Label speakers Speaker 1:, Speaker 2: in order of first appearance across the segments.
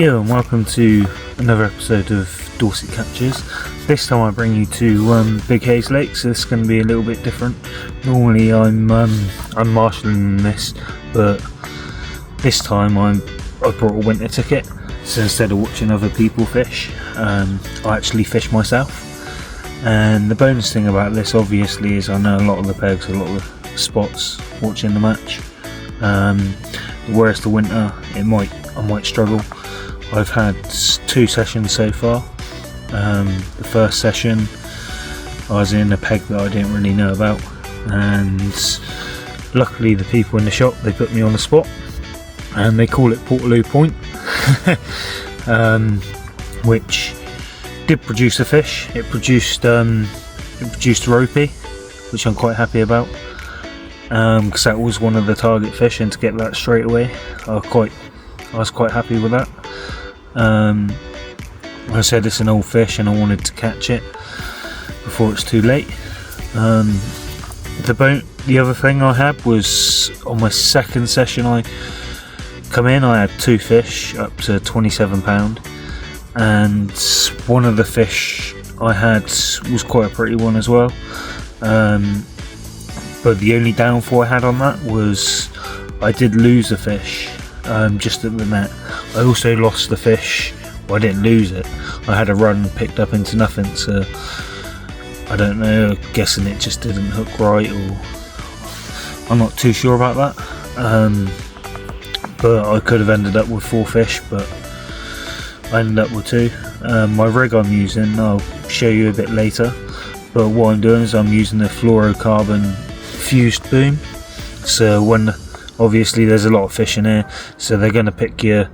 Speaker 1: Yeah, and welcome to another episode of Dorset Catches. This time I bring you to Big Hayes Lake, so this is going to be a little bit different. Normally I'm marshalling this, but this time I brought a winter ticket, so instead of watching other people fish, I actually fish myself. And the bonus thing about this obviously is I know a lot of the pegs, a lot of the spots watching the match. Whereas the winter I might struggle. I've had 2 sessions so far. The first session I was in a peg that I didn't really know about, and luckily the people in the shop, they put me on the spot, and they call it Portaloo Point, which did produce a fish. It produced ropey, which I'm quite happy about, because that was one of the target fish, and to get that straight away I was quite happy with that. Like I said, it's an old fish and I wanted to catch it before it's too late. The other thing I had was on my second session I had 2 fish up to £27, and one of the fish I had was quite a pretty one as well. But the only downfall I had on that was I did lose a fish just at the net. I also lost the fish. Well, I didn't lose it. I had a run picked up into nothing, so I don't know, guessing it just didn't hook right, or I'm not too sure about that. But I could have ended up with 4 fish, but I ended up with 2. My rig I'm using, I'll show you a bit later, but what I'm doing is I'm using a fluorocarbon fused boom. So when obviously there's a lot of fish in here, so they're going to pick your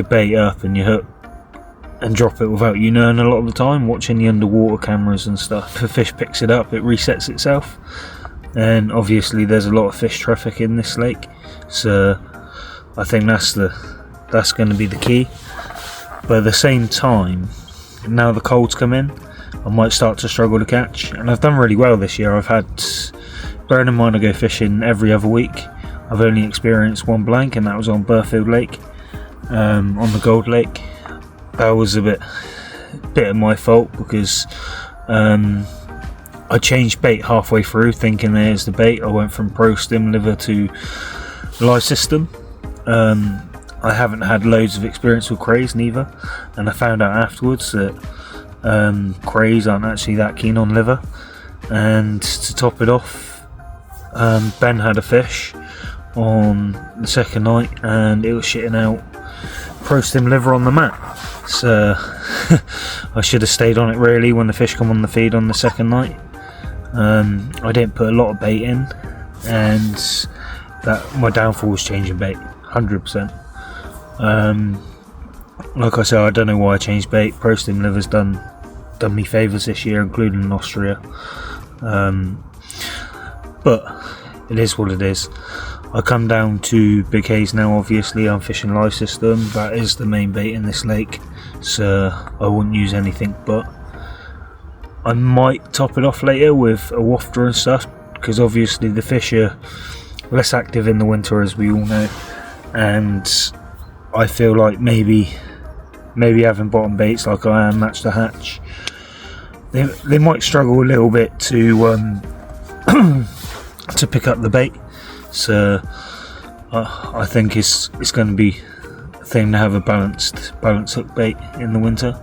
Speaker 1: bait up and your hook and drop it without you knowing a lot of the time, watching the underwater cameras and stuff. If a fish picks it up, it resets itself, and obviously there's a lot of fish traffic in this lake, so I think that's going to be the key. But at the same time, now the cold's come in, I might start to struggle to catch, and I've done really well this year. Bearing in mind I go fishing every other week, I've only experienced one blank, and that was on Burfield Lake, on the Gold Lake. That was a bit of my fault, because I changed bait halfway through thinking there's the bait. I went from Pro Stim Liver to Live System. I haven't had loads of experience with crays neither, and I found out afterwards that crays aren't actually that keen on liver. And to top it off, Ben had a fish on the second night and it was shitting out Pro Stim liver on the mat, so I should have stayed on it really when the fish come on the feed on the second night. I didn't put a lot of bait in, and that my downfall was changing bait 100%. Like I said, I don't know why I changed bait. Pro Stim liver's done me favours this year, including in Austria, but it is what it is. I come down to Big Hayes now. Obviously I'm fishing Live System, that is the main bait in this lake, so I wouldn't use anything, but I might top it off later with a wafter and stuff, because obviously the fish are less active in the winter, as we all know, and I feel like maybe having bottom baits like I am, match the hatch, they might struggle a little bit to to pick up the bait. So I think it's going to be a thing to have a balanced hook bait in the winter,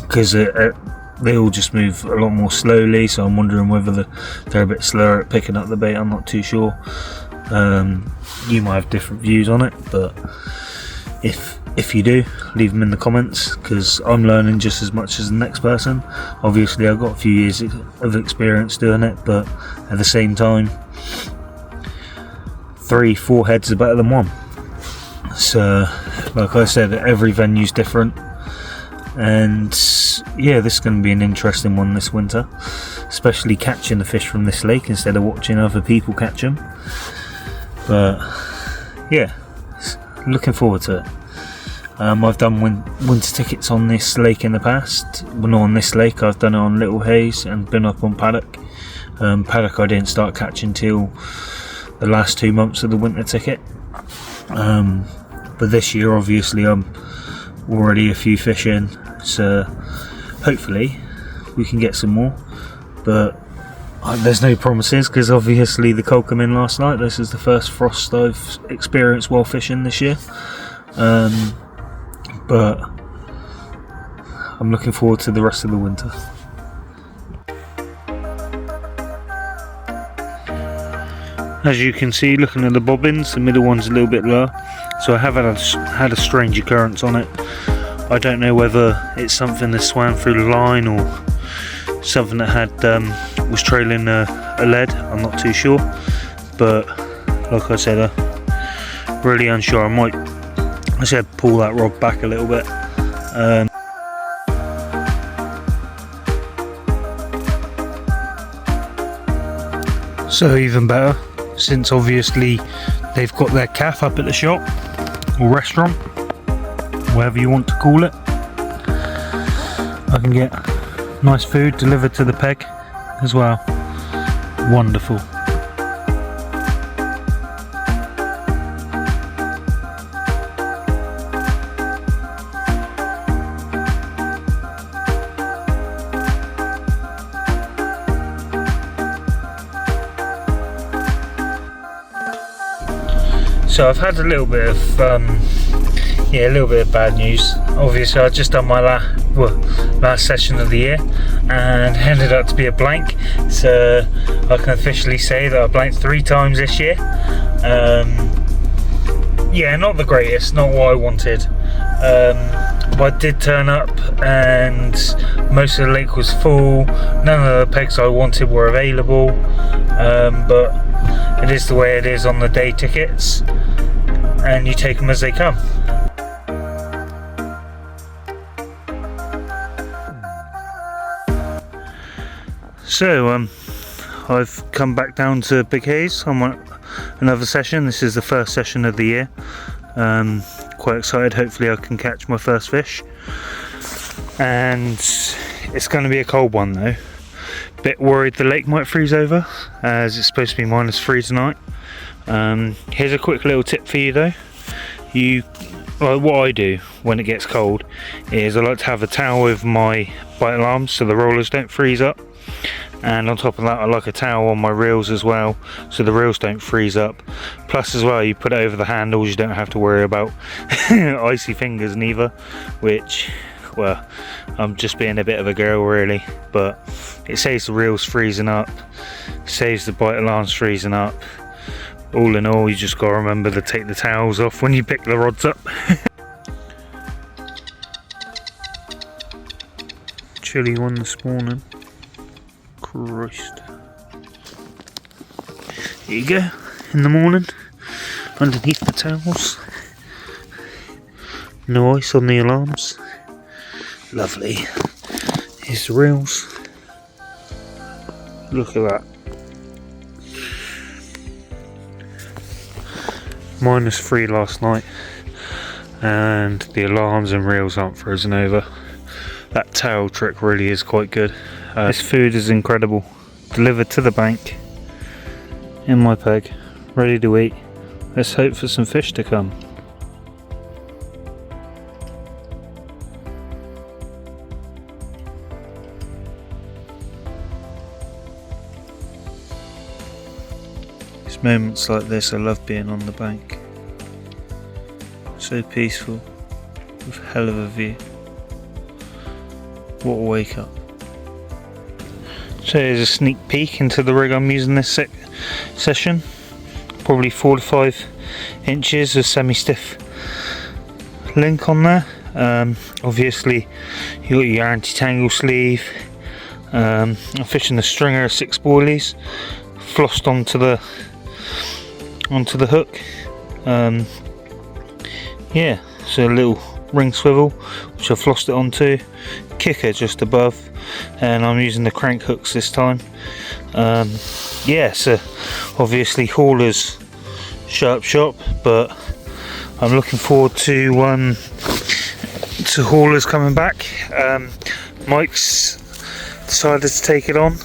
Speaker 1: because they all just move a lot more slowly, so I'm wondering whether they're a bit slower at picking up the bait. I'm not too sure. You might have different views on it, but if you do, leave them in the comments, because I'm learning just as much as the next person. Obviously I've got a few years of experience doing it, but at the same time 3-4 heads are better than 1. So like I said, every venue's different, and yeah, this is going to be an interesting one this winter, especially catching the fish from this lake instead of watching other people catch them. But yeah, looking forward to it. I've done winter tickets on this lake in the past. Well, not on this lake, I've done it on Little Hayes and been up on Paddock. Paddock I didn't start catching till the last 2 months of the winter ticket. but this year obviously I'm already a few fish in, so hopefully we can get some more, but there's no promises because obviously the cold came in last night. This is the first frost I've experienced while fishing this year, but I'm looking forward to the rest of the winter. As you can see, looking at the bobbins, the middle one's a little bit lower, so I have had a strange occurrence on it. I don't know whether it's something that swam through the line or something that was trailing a lead. I'm not too sure, but like I said, really unsure. I said pull that rod back a little bit. So even better, since obviously they've got their calf up at the shop or restaurant, whatever you want to call it, I can get nice food delivered to the peg as well. Wonderful. So I've had a little bit of bad news. Obviously I've just done my last session of the year and ended up to be a blank, so I can officially say that I blanked 3 times this year. Yeah, not the greatest, not what I wanted, but I did turn up and most of the lake was full. None of the pegs I wanted were available, but it is the way it is on the day tickets, and you take them as they come. So I've come back down to Big Hayes on another session. This is the first session of the year. Quite excited, hopefully I can catch my first fish. And it's going to be a cold one though. Bit worried the lake might freeze over, as it's supposed to be -3 tonight. Here's a quick little tip for you though. What I do when it gets cold is I like to have a towel with my bite alarms so the rollers don't freeze up, and on top of that I like a towel on my reels as well so the reels don't freeze up. Plus as well, you put it over the handles, you don't have to worry about icy fingers neither, which, well, I'm just being a bit of a girl really, but it saves the reels freezing up, saves the bite alarms freezing up. All in all, you just got to remember to take the towels off when you pick the rods up. Chilly one this morning. Christ. Here you go, in the morning, underneath the towels. No ice on the alarms. Lovely. Here's the reels. Look at that. -3 last night, and the alarms and reels aren't frozen over. That towel trick really is quite good. This food is incredible. Delivered to the bank in my peg, ready to eat. Let's hope for some fish to come. It's moments like this I love being on the bank. So peaceful, with a hell of a view. What a wake up. So here's a sneak peek into the rig I'm using this session. Probably 4 to 5 inches of semi-stiff link on there. Obviously you got your anti-tangle sleeve. I'm fishing the stringer of 6 boilies, flossed onto the hook. Yeah, so a little ring swivel which I flossed it onto, kicker just above, and I'm using the crank hooks this time. Yeah, so obviously haulers sharp shop, but I'm looking forward to haulers coming back. Mike's decided to take it on.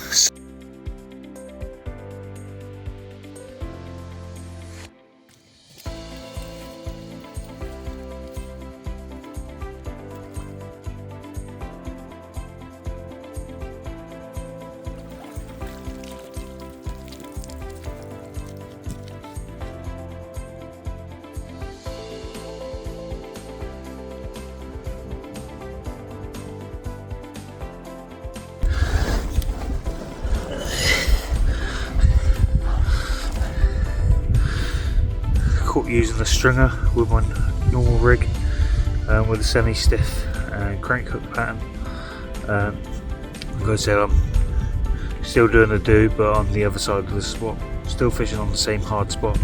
Speaker 1: using a stringer with my normal rig with a semi-stiff crank hook pattern. Like I said, I'm still doing a do, but on the other side of the spot, still fishing on the same hard spot,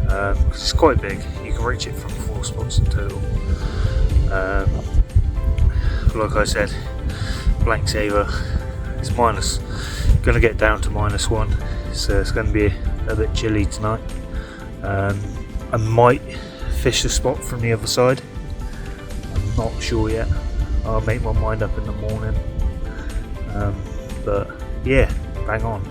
Speaker 1: because it's quite big. You can reach it from 4 spots in total. Like I said, blank saver is going to get down to -1, so it's going to be a bit chilly tonight. I might fish the spot from the other side. I'm not sure yet. I'll make my mind up in the morning. But yeah, bang on.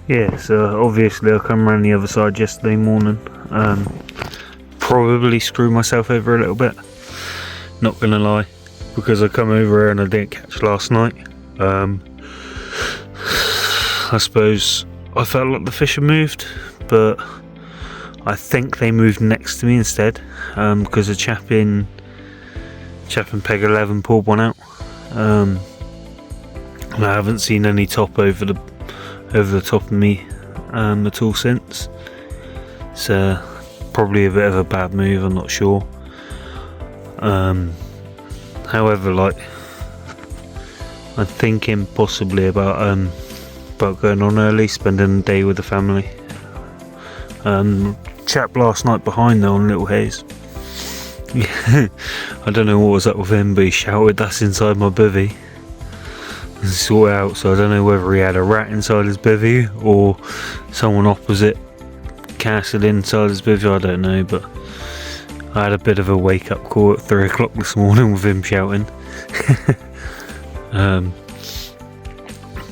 Speaker 1: Yeah, so obviously I come around the other side yesterday morning. Probably screwed myself over a little bit, not gonna lie, because I come over here and I didn't catch last night. I suppose I felt like the fish had moved, but I think they moved next to me instead, because a chap in peg 11 pulled one out. And I haven't seen any top over the top of me at all since. It's probably a bit of a bad move, I'm not sure. However, like, I'm thinking possibly about going on early, spending the day with the family. Chap last night behind there on Little Hayes, I don't know what was up with him, but he shouted, "That's inside my bivvy," and sort it out. So I don't know whether he had a rat inside his bivvy or someone opposite casted inside his bivvy, I don't know, but I had a bit of a wake up call at 3 o'clock this morning with him shouting.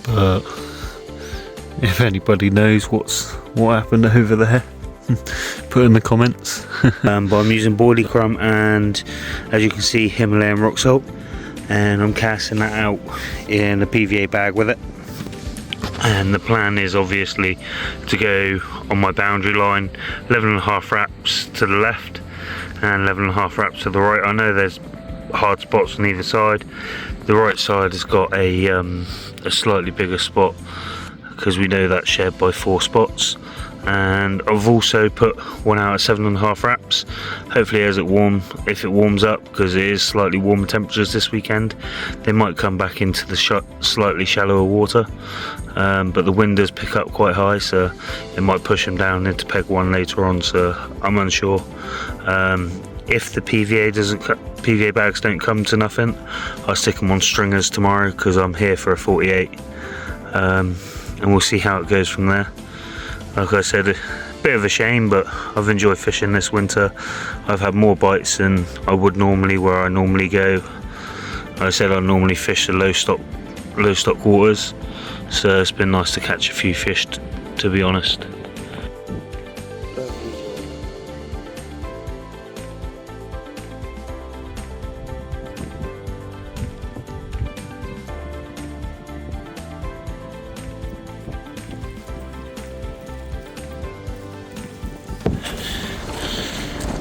Speaker 1: But if anybody knows what happened over there, put in the comments. But I'm using boilie crumb and, as you can see, Himalayan rock salt, and I'm casting that out in a PVA bag with it. And the plan is obviously to go on my boundary line 11.5 wraps to the left and 11.5 wraps to the right. I know there's hard spots on either side. The right side has got a slightly bigger spot because we know that's shared by 4 spots. And I've also put one out at 7.5 wraps. Hopefully if it warms up, because it is slightly warmer temperatures this weekend, they might come back into the slightly shallower water. But the wind does pick up quite high, so it might push them down into peg 1 later on, so I'm unsure. If the PVA bags don't come to nothing, I'll stick them on stringers tomorrow, because I'm here for a 48. And we'll see how it goes from there. Like I said, a bit of a shame, but I've enjoyed fishing this winter. I've had more bites than I would normally where I normally go. Like I said, I normally fish the low stock waters, so it's been nice to catch a few fish, to be honest.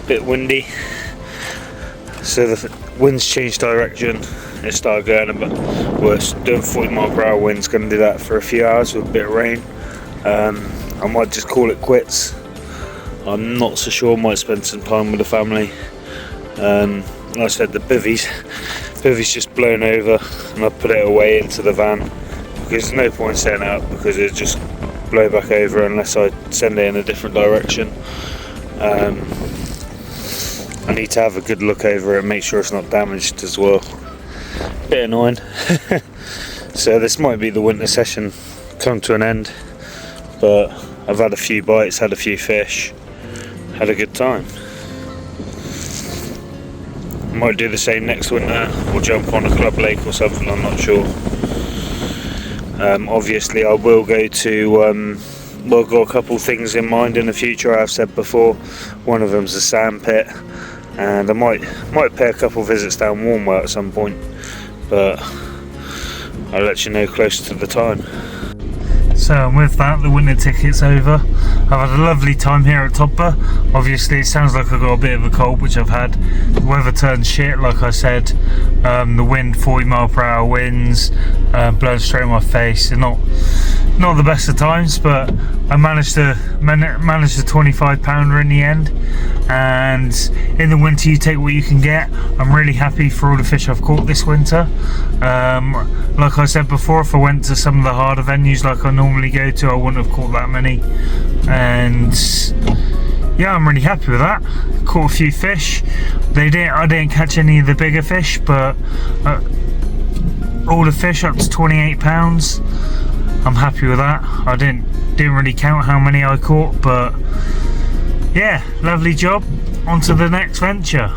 Speaker 1: Bit windy, so the wind's changed direction. It started going a bit worse, doing 40-mile-per-hour winds. Going to do that for a few hours with a bit of rain. I might just call it quits. I'm not so sure. Might spend some time with the family. Like I said, the bivvy's just blown over, and I put it away into the van because there's no point setting it up, because it'll just blow back over unless I send it in a different direction. I need to have a good look over it and make sure it's not damaged as well. Bit annoying. So this might be the winter session come to an end, but I've had a few bites, had a few fish, had a good time. Might do the same next winter, or jump on a club lake or something, I'm not sure. Obviously I will go to Well, I've got a couple things in mind in the future. I've said before, one of them's a sand pit, and I might pay a couple visits down Warmwell at some point, but I'll let you know closer to the time. So, and with that, the winter ticket's over. I've had a lovely time here at Todber. Obviously, it sounds like I've got a bit of a cold, which I've had. The weather turned shit, like I said. The wind, 40-mile-per-hour winds, blowing straight in my face. They're not the best of times, but I managed the £25 in the end. And in the winter, you take what you can get. I'm really happy for all the fish I've caught this winter. Like I said before, if I went to some of the harder venues like I normally go to, I wouldn't have caught that many. And yeah, I'm really happy with that. Caught a few fish. I didn't catch any of the bigger fish, but all the fish up to £28. I'm happy with that. I didn't really count how many I caught, but yeah, lovely job. On to the next venture.